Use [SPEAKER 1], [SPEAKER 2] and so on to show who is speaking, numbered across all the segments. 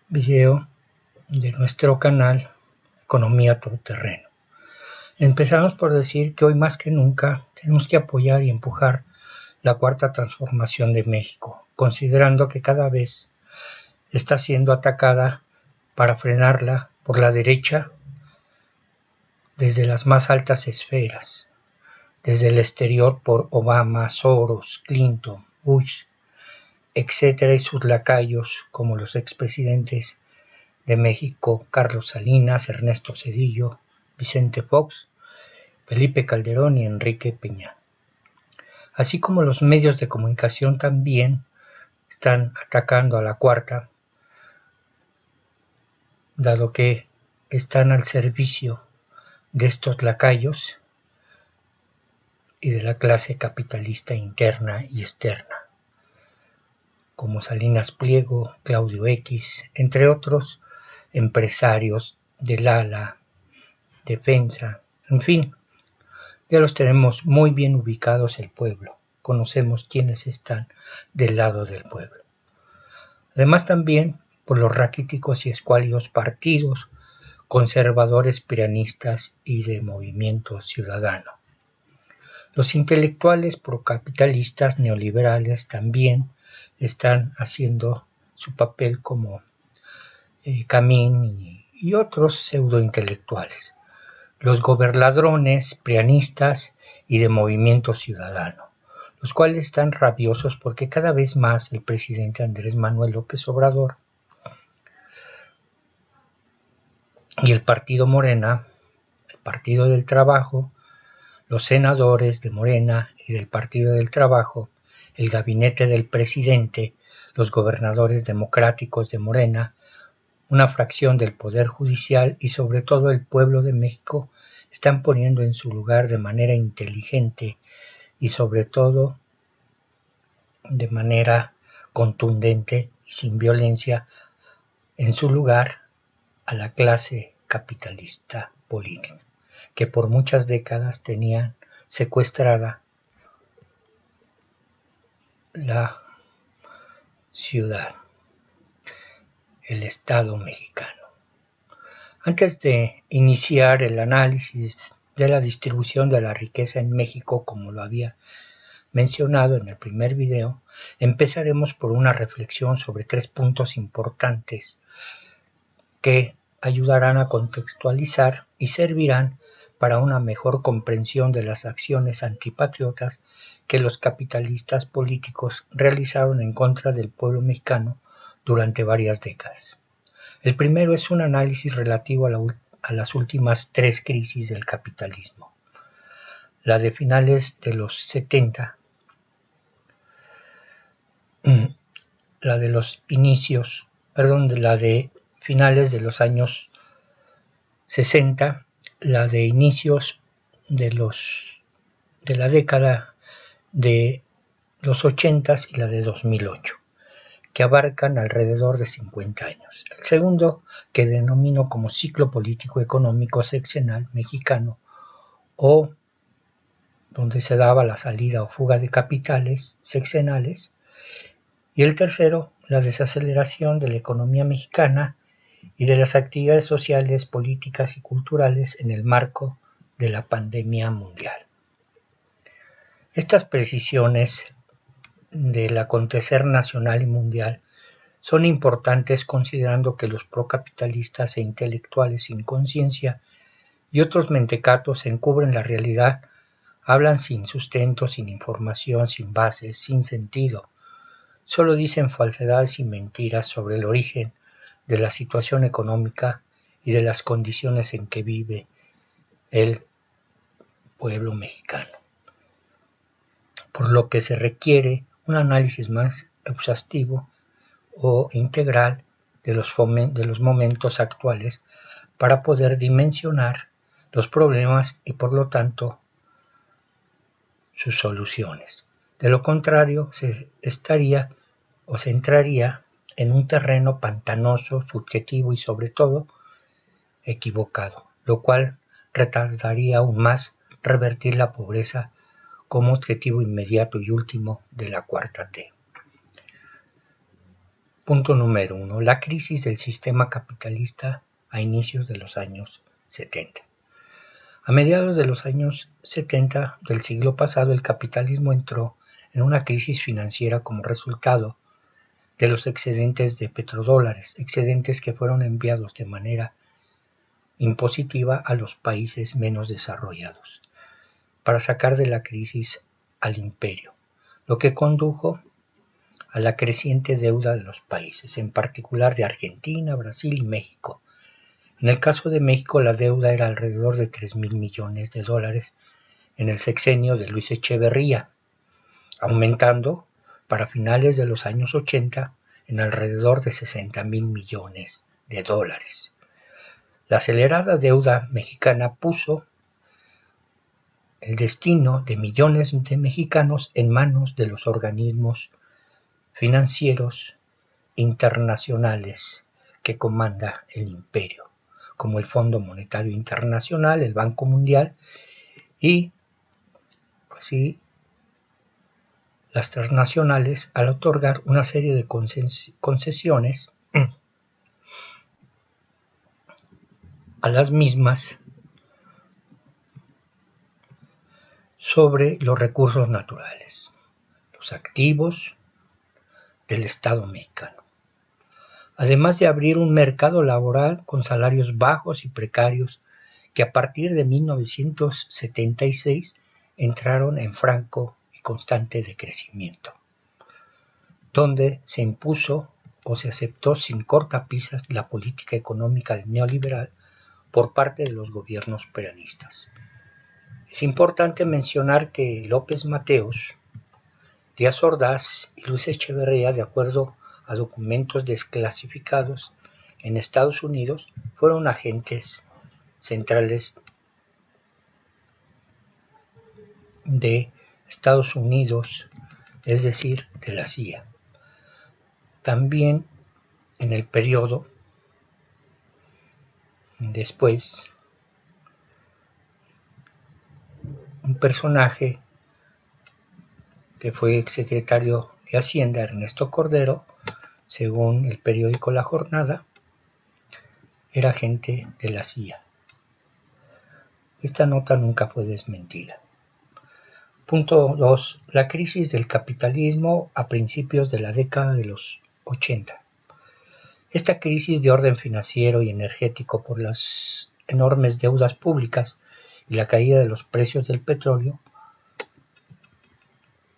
[SPEAKER 1] Video de nuestro canal Economía Todoterreno. Empezamos por decir que hoy más que nunca tenemos que apoyar y empujar la cuarta transformación de México, considerando que cada vez está siendo atacada para frenarla por la derecha desde las más altas esferas, desde el exterior por Obama, Soros, Clinton, Bush, etcétera, y sus lacayos como los expresidentes de México, Carlos Salinas, Ernesto Zedillo, Vicente Fox, Felipe Calderón y Enrique Peña. Así como los medios de comunicación también están atacando a la cuarta, dado que están al servicio de estos lacayos y de la clase capitalista interna y externa, como Salinas Pliego, Claudio X, entre otros empresarios del ala, defensa, en fin, ya los tenemos muy bien ubicados el pueblo, conocemos quiénes están del lado del pueblo. Además también por los raquíticos y escuálidos partidos conservadores piranistas y de Movimiento Ciudadano. Los intelectuales procapitalistas neoliberales también están haciendo su papel como Camín y otros pseudointelectuales. Los gobernadrones prianistas y de Movimiento Ciudadano, los cuales están rabiosos porque cada vez más el presidente Andrés Manuel López Obrador y el partido Morena, el Partido del Trabajo, los senadores de Morena y del Partido del Trabajo, el gabinete del presidente, los gobernadores democráticos de Morena, una fracción del Poder Judicial y sobre todo el pueblo de México están poniendo en su lugar de manera inteligente y sobre todo de manera contundente y sin violencia en su lugar a la clase capitalista política, que por muchas décadas tenían secuestrada la ciudad, el Estado mexicano. Antes de iniciar el análisis de la distribución de la riqueza en México, como lo había mencionado en el primer video, empezaremos por una reflexión sobre 3 puntos importantes que ayudarán a contextualizar y servirán para una mejor comprensión de las acciones antipatriotas que los capitalistas políticos realizaron en contra del pueblo mexicano durante varias décadas. El primero es un análisis relativo a las últimas 3 crisis del capitalismo. La de finales de los 70, la de finales de los años 60, la de inicios de la década de los 80 y la de 2008, que abarcan alrededor de 50 años. El segundo, que denomino como ciclo político económico sexenal mexicano, o donde se daba la salida o fuga de capitales sexenales, y el tercero, la desaceleración de la economía mexicana y de las actividades sociales, políticas y culturales en el marco de la pandemia mundial. Estas precisiones del acontecer nacional y mundial son importantes considerando que los procapitalistas e intelectuales sin conciencia y otros mentecatos encubren la realidad, hablan sin sustento, sin información, sin bases, sin sentido. Solo dicen falsedades y mentiras sobre el origen de la situación económica y de las condiciones en que vive el pueblo mexicano. Por lo que se requiere un análisis más exhaustivo o integral de los momentos actuales para poder dimensionar los problemas y por lo tanto sus soluciones. De lo contrario, se entraría en un terreno pantanoso, subjetivo y sobre todo equivocado, lo cual retardaría aún más revertir la pobreza como objetivo inmediato y último de la cuarta T. Punto número 1. La crisis del sistema capitalista a inicios de los años 70. A mediados de los años 70 del siglo pasado, el capitalismo entró en una crisis financiera como resultado de los excedentes de petrodólares, excedentes que fueron enviados de manera impositiva a los países menos desarrollados, para sacar de la crisis al imperio, lo que condujo a la creciente deuda de los países, en particular de Argentina, Brasil y México. En el caso de México, la deuda era alrededor de 3.000 millones de dólares en el sexenio de Luis Echeverría, aumentando para finales de los años 80 en alrededor de 60.000 millones de dólares. La acelerada deuda mexicana puso el destino de millones de mexicanos en manos de los organismos financieros internacionales que comanda el imperio, como el Fondo Monetario Internacional, el Banco Mundial y así las transnacionales, al otorgar una serie de concesiones a las mismas sobre los recursos naturales, los activos del Estado mexicano, además de abrir un mercado laboral con salarios bajos y precarios que a partir de 1976 entraron en franco y constante decrecimiento, donde se impuso o se aceptó sin cortapisas la política económica neoliberal por parte de los gobiernos peronistas. Es importante mencionar que López Mateos, Díaz Ordaz y Luis Echeverría, de acuerdo a documentos desclasificados en Estados Unidos, fueron agentes centrales de Estados Unidos, es decir, de la CIA. También en el periodo después, un personaje que fue exsecretario de Hacienda, Ernesto Cordero, según el periódico La Jornada, era agente de la CIA. Esta nota nunca fue desmentida. Punto 2. La crisis del capitalismo a principios de la década de los 80. Esta crisis de orden financiero y energético por las enormes deudas públicas y la caída de los precios del petróleo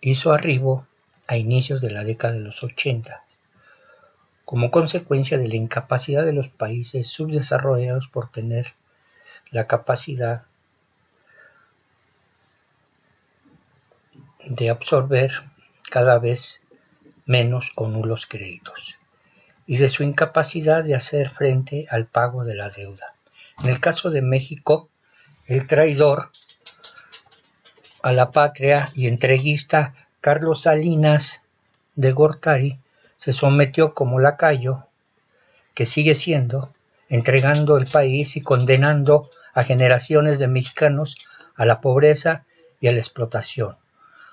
[SPEAKER 1] hizo arribo a inicios de la década de los 80, como consecuencia de la incapacidad de los países subdesarrollados por tener la capacidad de absorber cada vez menos o nulos créditos, y de su incapacidad de hacer frente al pago de la deuda. En el caso de México, el traidor a la patria y entreguista Carlos Salinas de Gortari se sometió como lacayo, que sigue siendo, entregando el país y condenando a generaciones de mexicanos a la pobreza y a la explotación,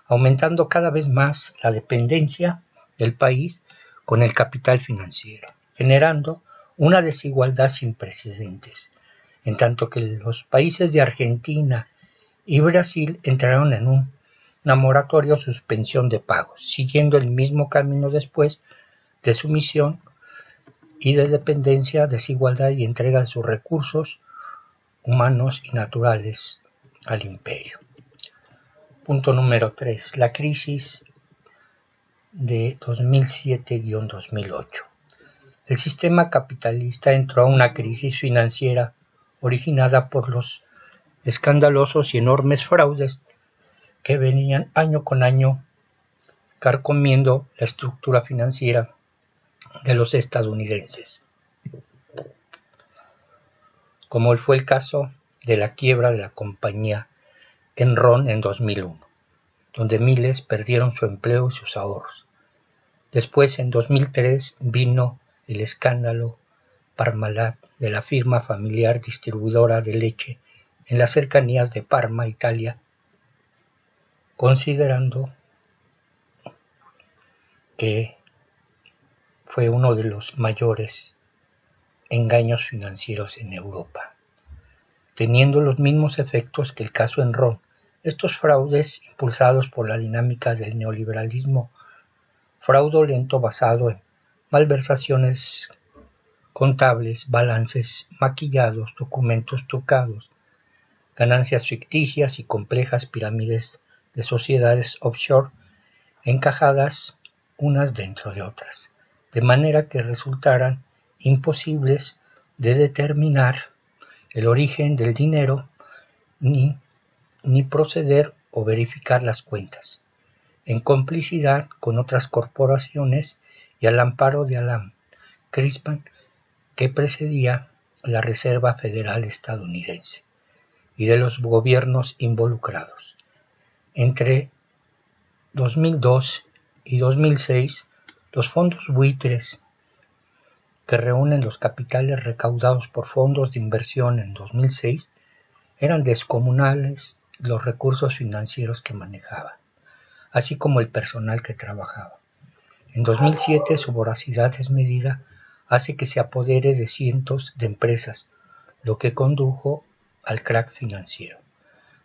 [SPEAKER 1] aumentando cada vez más la dependencia del país con el capital financiero, generando una desigualdad sin precedentes, en tanto que los países de Argentina y Brasil entraron en una moratoria o suspensión de pagos, siguiendo el mismo camino después de sumisión y de dependencia, desigualdad y entrega de sus recursos humanos y naturales al imperio. Punto número 3. La crisis de 2007-2008. El sistema capitalista entró a una crisis financiera originada por los escandalosos y enormes fraudes que venían año con año carcomiendo la estructura financiera de los estadounidenses, como fue el caso de la quiebra de la compañía Enron en 2001, donde miles perdieron su empleo y sus ahorros. Después, en 2003, vino el escándalo Parmalat de la firma familiar distribuidora de leche en las cercanías de Parma, Italia, considerando que fue uno de los mayores engaños financieros en Europa, teniendo los mismos efectos que el caso Enron. Estos fraudes, impulsados por la dinámica del neoliberalismo fraudulento basado en malversaciones contables, balances maquillados, documentos trucados, ganancias ficticias y complejas pirámides de sociedades offshore encajadas unas dentro de otras, de manera que resultaran imposibles de determinar el origen del dinero ni proceder o verificar las cuentas, en complicidad con otras corporaciones y al amparo de Alan Greenspan, que precedía la Reserva Federal estadounidense, y de los gobiernos involucrados. Entre 2002 y 2006, los fondos buitres, que reúnen los capitales recaudados por fondos de inversión en 2006, eran descomunales los recursos financieros que manejaban, así como el personal que trabajaba. En 2007, su voracidad desmedida hace que se apodere de cientos de empresas, lo que condujo al crack financiero.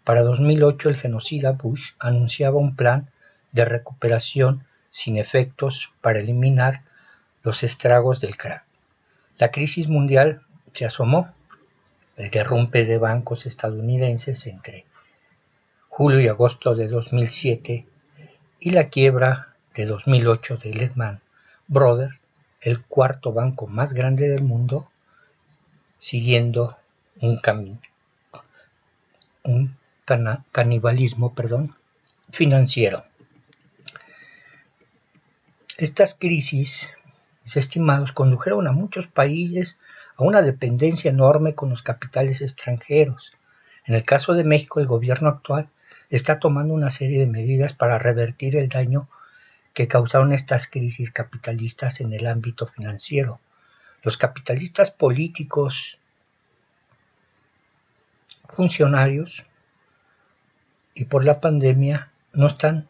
[SPEAKER 1] Para 2008, el genocida Bush anunciaba un plan de recuperación sin efectos para eliminar los estragos del crack. La crisis mundial se asomó. El derrumbe de bancos estadounidenses entre julio y agosto de 2007 y la quiebra de 2008 de Lehman Brothers, el cuarto banco más grande del mundo, siguiendo un canibalismo financiero. Estas crisis, mis estimados, condujeron a muchos países a una dependencia enorme con los capitales extranjeros. En el caso de México, el gobierno actual está tomando una serie de medidas para revertir el daño que causaron estas crisis capitalistas en el ámbito financiero. Los capitalistas políticos, funcionarios y por la pandemia no está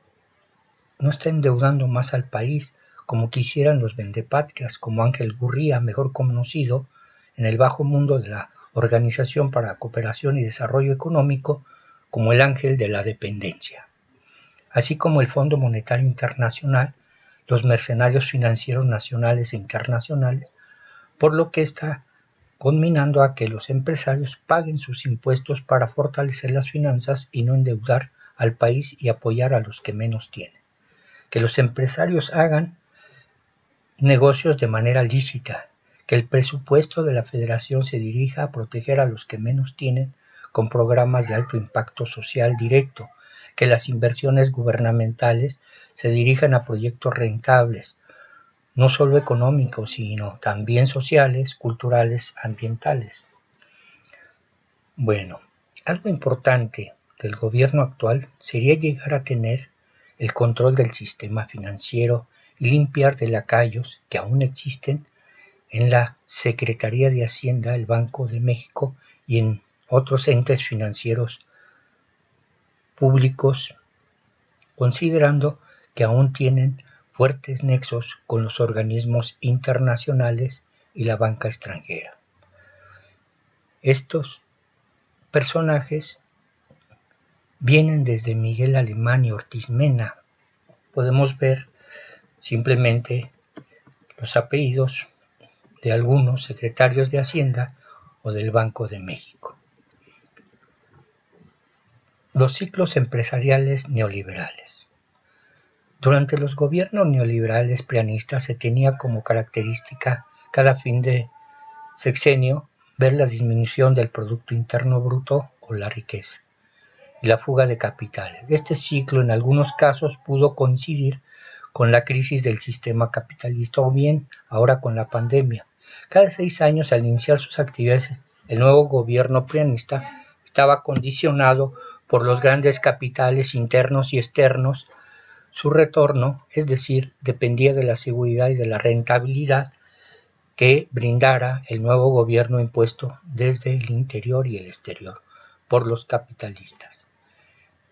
[SPEAKER 1] endeudando más al país como quisieran los vendepatrias, como Ángel Gurría, mejor conocido en el bajo mundo de la Organización para la Cooperación y Desarrollo Económico como el ángel de la dependencia, así como el Fondo Monetario Internacional, los mercenarios financieros nacionales e internacionales, por lo que está conminando a que los empresarios paguen sus impuestos para fortalecer las finanzas y no endeudar al país y apoyar a los que menos tienen. Que los empresarios hagan negocios de manera lícita, que el presupuesto de la Federación se dirija a proteger a los que menos tienen con programas de alto impacto social directo, que las inversiones gubernamentales se dirijan a proyectos rentables, no solo económicos, sino también sociales, culturales, ambientales. Bueno, algo importante del gobierno actual sería llegar a tener el control del sistema financiero y limpiar de lacayos que aún existen en la Secretaría de Hacienda, el Banco de México y en otros entes financieros públicos, considerando que aún tienen fuertes nexos con los organismos internacionales y la banca extranjera. Estos personajes vienen desde Miguel Alemán y Ortiz Mena. Podemos ver simplemente los apellidos de algunos secretarios de Hacienda o del Banco de México. Los ciclos empresariales neoliberales. Durante los gobiernos neoliberales prianistas se tenía como característica cada fin de sexenio ver la disminución del Producto Interno Bruto o la riqueza y la fuga de capitales. Este ciclo en algunos casos pudo coincidir con la crisis del sistema capitalista o bien ahora con la pandemia. Cada 6 años al iniciar sus actividades el nuevo gobierno prianista estaba condicionado por los grandes capitales internos y externos. Su retorno, es decir, dependía de la seguridad y de la rentabilidad que brindara el nuevo gobierno impuesto desde el interior y el exterior por los capitalistas.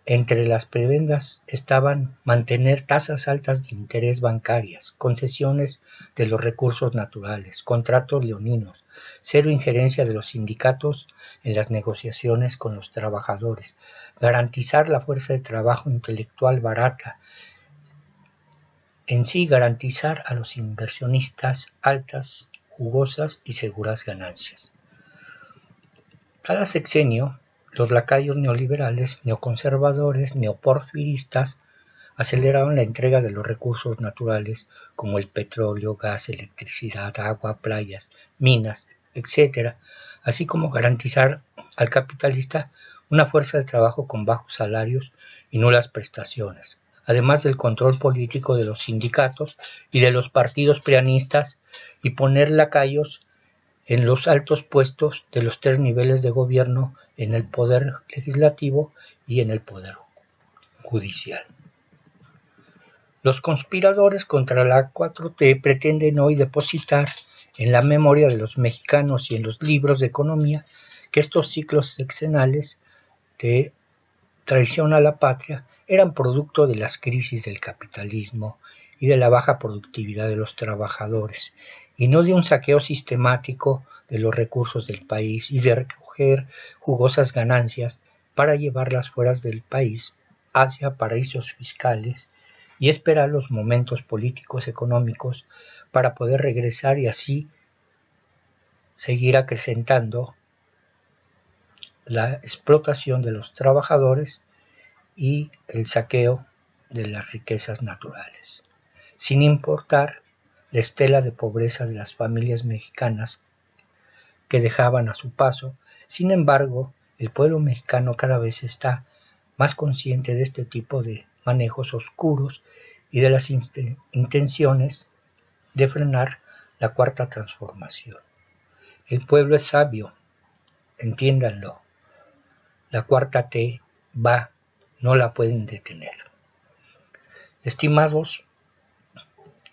[SPEAKER 1] Entre las prebendas estaban mantener tasas altas de interés bancarias, concesiones de los recursos naturales, contratos leoninos, cero injerencia de los sindicatos en las negociaciones con los trabajadores, garantizar la fuerza de trabajo intelectual barata, en sí garantizar a los inversionistas altas, jugosas y seguras ganancias. Cada sexenio, los lacayos neoliberales, neoconservadores, neoporfiristas aceleraron la entrega de los recursos naturales como el petróleo, gas, electricidad, agua, playas, minas, etc., así como garantizar al capitalista una fuerza de trabajo con bajos salarios y nulas prestaciones, además del control político de los sindicatos y de los partidos preanistas y poner lacayos en los altos puestos de los 3 niveles de gobierno, en el poder legislativo y en el poder judicial. Los conspiradores contra la 4T pretenden hoy depositar en la memoria de los mexicanos y en los libros de economía que estos ciclos sexenales de traición a la patria eran producto de las crisis del capitalismo y de la baja productividad de los trabajadores, y no de un saqueo sistemático de los recursos del país y de recoger jugosas ganancias para llevarlas fuera del país hacia paraísos fiscales y esperar los momentos políticos económicos para poder regresar y así seguir acrecentando la explotación de los trabajadores y el saqueo de las riquezas naturales, sin importar la estela de pobreza de las familias mexicanas que dejaban a su paso. Sin embargo, el pueblo mexicano cada vez está más consciente de este tipo de manejos oscuros y de las intenciones de frenar la cuarta transformación. El pueblo es sabio, entiéndanlo. La cuarta T va, no la pueden detener. Estimados,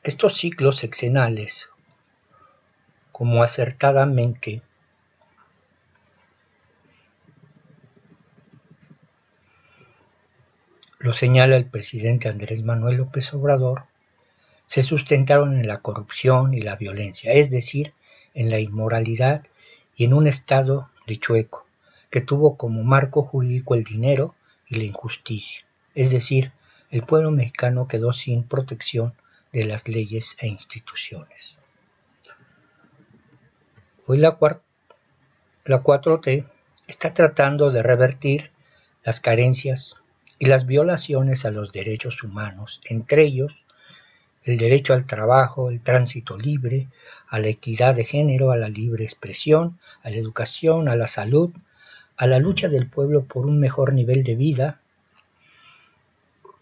[SPEAKER 1] estos ciclos sexenales, como acertadamente lo señala el presidente Andrés Manuel López Obrador, se sustentaron en la corrupción y la violencia, es decir, en la inmoralidad y en un estado de chueco, que tuvo como marco jurídico el dinero y la injusticia, es decir, el pueblo mexicano quedó sin protección de las leyes e instituciones. Hoy la 4T está tratando de revertir las carencias y las violaciones a los derechos humanos, entre ellos el derecho al trabajo, el tránsito libre, a la equidad de género, a la libre expresión, a la educación, a la salud, a la lucha del pueblo por un mejor nivel de vida.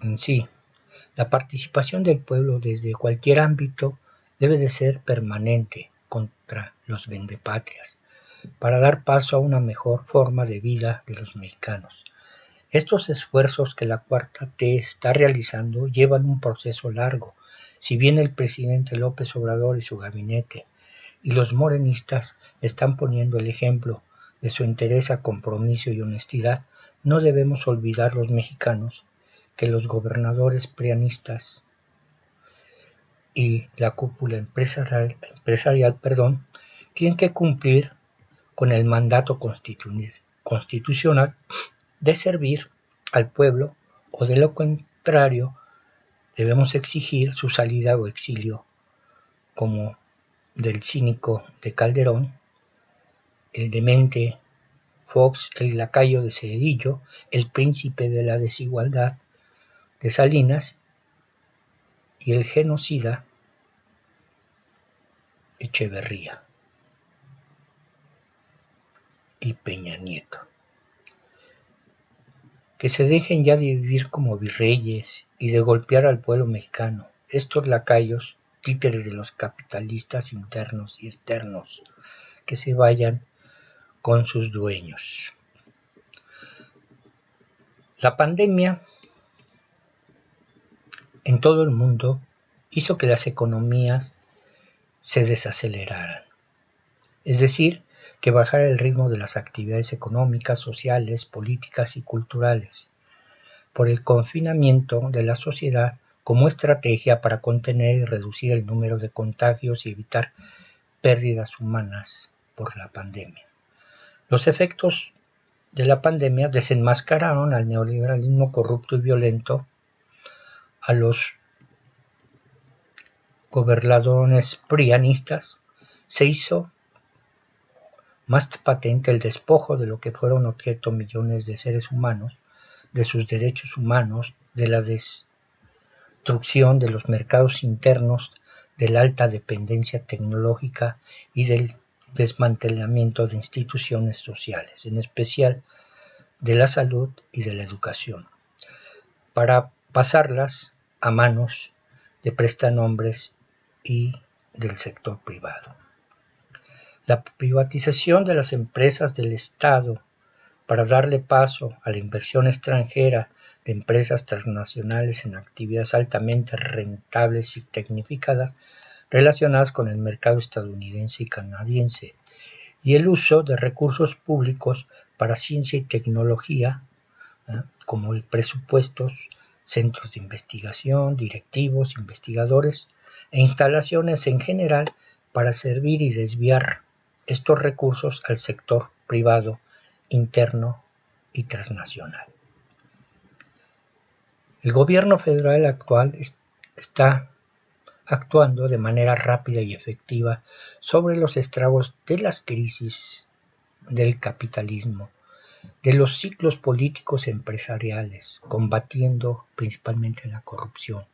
[SPEAKER 1] En sí, la participación del pueblo desde cualquier ámbito debe de ser permanente contra los vendepatrias, para dar paso a una mejor forma de vida de los mexicanos. Estos esfuerzos que la 4T está realizando llevan un proceso largo. Si bien el presidente López Obrador y su gabinete y los morenistas están poniendo el ejemplo de su entereza, compromiso y honestidad, no debemos olvidar los mexicanos que los gobernadores prianistas y la cúpula empresarial tienen que cumplir con el mandato constitucional de servir al pueblo, o de lo contrario debemos exigir su salida o exilio, como del cínico de Calderón, el demente Fox, el lacayo de Cedillo, el príncipe de la desigualdad de Salinas y el genocida Echeverría y Peña Nieto. Que se dejen ya de vivir como virreyes y de golpear al pueblo mexicano. Estos lacayos, títeres de los capitalistas internos y externos, que se vayan con sus dueños. La pandemia en todo el mundo hizo que las economías se desaceleraran, es decir, que bajara el ritmo de las actividades económicas, sociales, políticas y culturales. por el confinamiento de la sociedad como estrategia para contener y reducir el número de contagios y evitar pérdidas humanas por la pandemia. Los efectos de la pandemia desenmascararon al neoliberalismo corrupto y violento, a los gobernadores prianistas. Se hizo más patente el despojo de lo que fueron objeto millones de seres humanos, de sus derechos humanos, de la destrucción de los mercados internos, de la alta dependencia tecnológica y del desmantelamiento de instituciones sociales, en especial de la salud y de la educación, para pasarlas a manos de prestanombres y del sector privado. La privatización de las empresas del Estado para darle paso a la inversión extranjera de empresas transnacionales en actividades altamente rentables y tecnificadas relacionadas con el mercado estadounidense y canadiense, y el uso de recursos públicos para ciencia y tecnología, como presupuestos, centros de investigación, directivos, investigadores e instalaciones en general para servir y desviar estos recursos al sector privado, interno y transnacional. El gobierno federal actual está actuando de manera rápida y efectiva sobre los estragos de las crisis del capitalismo, de los ciclos políticos empresariales, combatiendo principalmente la corrupción,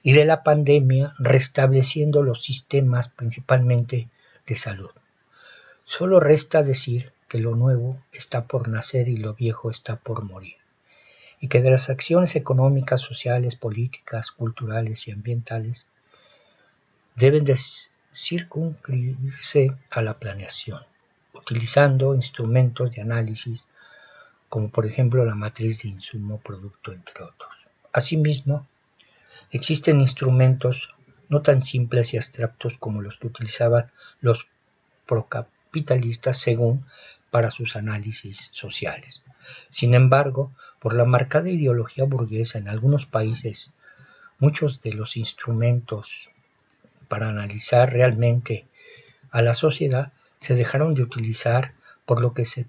[SPEAKER 1] y de la pandemia, restableciendo los sistemas principalmente de salud. Solo resta decir que lo nuevo está por nacer y lo viejo está por morir, y que de las acciones económicas, sociales, políticas, culturales y ambientales deben de circunscribirse a la planeación, utilizando instrumentos de análisis como por ejemplo la matriz de insumo-producto, entre otros. Asimismo, existen instrumentos no tan simples y abstractos como los que utilizaban los procapitalistas según para sus análisis sociales. Sin embargo, por la marcada ideología burguesa en algunos países, muchos de los instrumentos para analizar realmente a la sociedad se dejaron de utilizar, por lo que se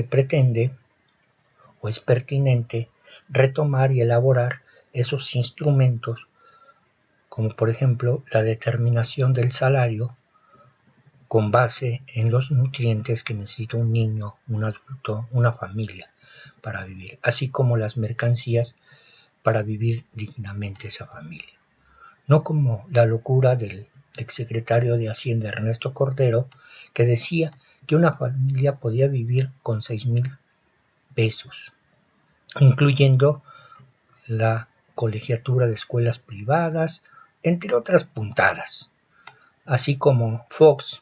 [SPEAKER 1] pretende o es pertinente retomar y elaborar esos instrumentos, como por ejemplo la determinación del salario con base en los nutrientes que necesita un niño, un adulto, una familia para vivir, así como las mercancías para vivir dignamente esa familia. No como la locura del exsecretario de Hacienda Ernesto Cordero, que decía que una familia podía vivir con 6,000 pesos, incluyendo la colegiatura de escuelas privadas, entre otras puntadas, así como Fox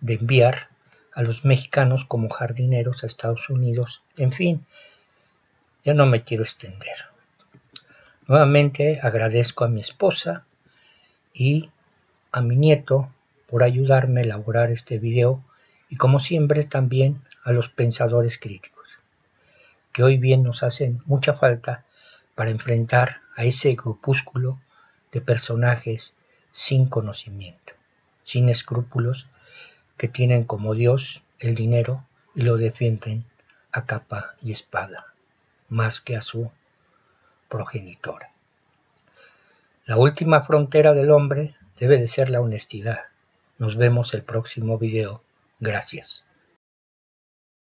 [SPEAKER 1] de enviar a los mexicanos como jardineros a Estados Unidos. En fin, ya no me quiero extender. Nuevamente agradezco a mi esposa y a mi nieto por ayudarme a elaborar este video, y como siempre también a los pensadores críticos, que hoy bien nos hacen mucha falta para enfrentar a ese grupúsculo de personajes sin conocimiento, sin escrúpulos, que tienen como Dios el dinero y lo defienden a capa y espada, más que a su progenitora. La última frontera del hombre debe de ser la honestidad. Nos vemos el próximo video. Gracias.